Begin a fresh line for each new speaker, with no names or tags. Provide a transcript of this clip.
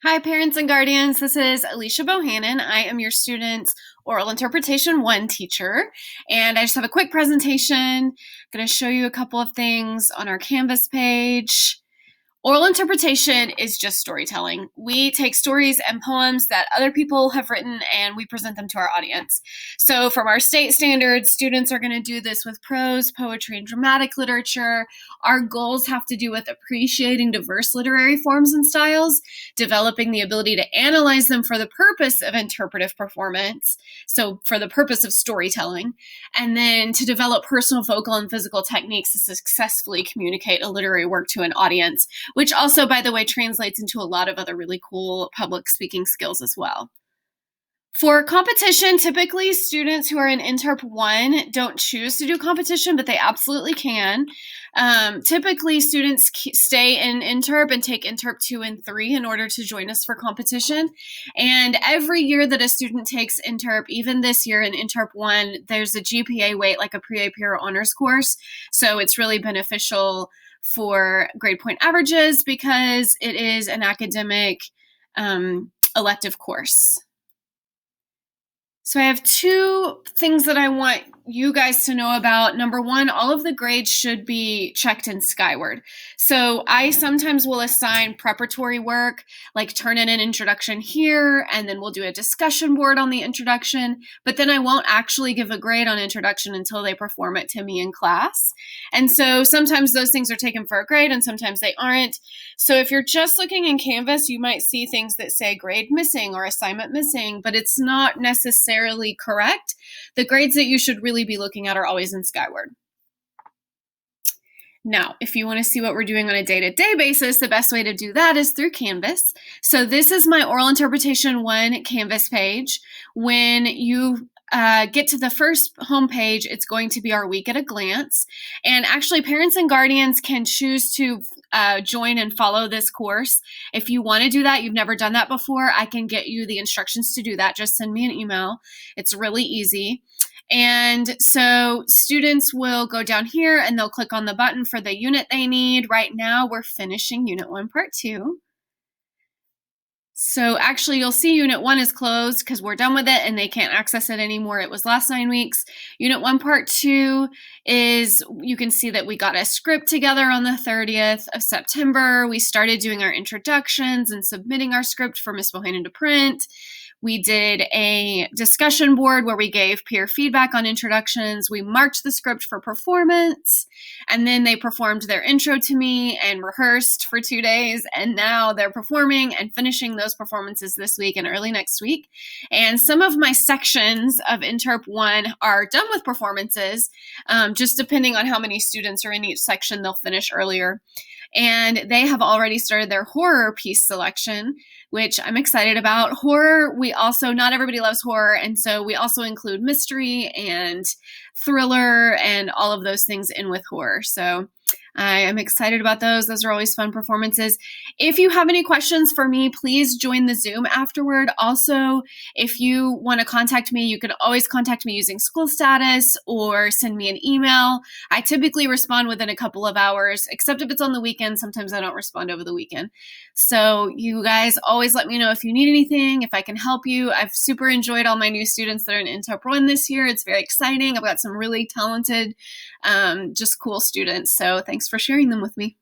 Hi, parents and guardians. This is Alicia Bohannon. I am your student's Oral Interpretation 1 teacher, and I just have a quick presentation. I'm going to show you a couple of things on our Canvas page. Oral interpretation is just storytelling. We take stories and poems that other people have written and we present them to our audience. So from our state standards, students are going to do this with prose, poetry, and dramatic literature. Our goals have to do with appreciating diverse literary forms and styles, developing the ability to analyze them for the purpose of interpretive performance, so for the purpose of storytelling, and then to develop personal vocal and physical techniques to successfully communicate a literary work to an audience, which also, by the way, translates into a lot of other really cool public speaking skills as well. For competition, typically students who are in Interp 1 don't choose to do competition, but they absolutely can. Typically, students stay in Interp and take Interp 2 and 3 in order to join us for competition. And every year that a student takes Interp, even this year in Interp 1, there's a GPA weight like a pre-AP or honors course. So it's really beneficial for grade point averages because it is an academic elective course. So I have two things that I want you guys to know about. Number one, all of the grades should be checked in Skyward. So I sometimes will assign preparatory work, like turn in an introduction here, and then we'll do a discussion board on the introduction, but then I won't actually give a grade on introduction until they perform it to me in class. And so sometimes those things are taken for a grade and sometimes they aren't. So if you're just looking in Canvas, you might see things that say grade missing or assignment missing, but it's not necessarily correct. The grades that you should really be looking at are always in Skyward. Now, if you want to see what we're doing on a day-to-day basis, the best way to do that is through Canvas. So this is my Oral Interpretation 1 Canvas page. When you get to the first homepage, it's going to be our week at a glance. And actually, parents and guardians can choose to join and follow this course. If you want to do that, you've never done that before, I can get you the instructions to do that. Just send me an email. It's really easy. And so students will go down here and they'll click on the button for the unit they need. Right now, we're finishing Unit 1, Part 2. So actually, you'll see Unit 1 is closed because we're done with it and they can't access it anymore. It was last 9 weeks. Unit 1, Part 2 is, you can see that we got a script together on the 30th of September. We started doing our introductions and submitting our script for Ms. Bohannon to print. We did a discussion board where we gave peer feedback on introductions. We marked the script for performance, and then they performed their intro to me and rehearsed for 2 days, and now they're performing and finishing those performances this week and early next week. And some of my sections of Interp 1 are done with performances. Just depending on how many students are in each section, they'll finish earlier. And they have already started their horror piece selection, which I'm excited about. Horror, we also, not everybody loves horror, and so we also include mystery and thriller and all of those things in with horror. So I am excited about those. Those are always fun performances. If you have any questions for me, please join the Zoom afterward. Also, if you want to contact me, you can always contact me using school status or send me an email. I typically respond within a couple of hours, except if it's on the weekend. Sometimes I don't respond over the weekend. So you guys always let me know if you need anything, if I can help you. I've super enjoyed all my new students that are in Interp 1 this year. It's very exciting. I've got some really talented, just cool students. So thanks for sharing them with me.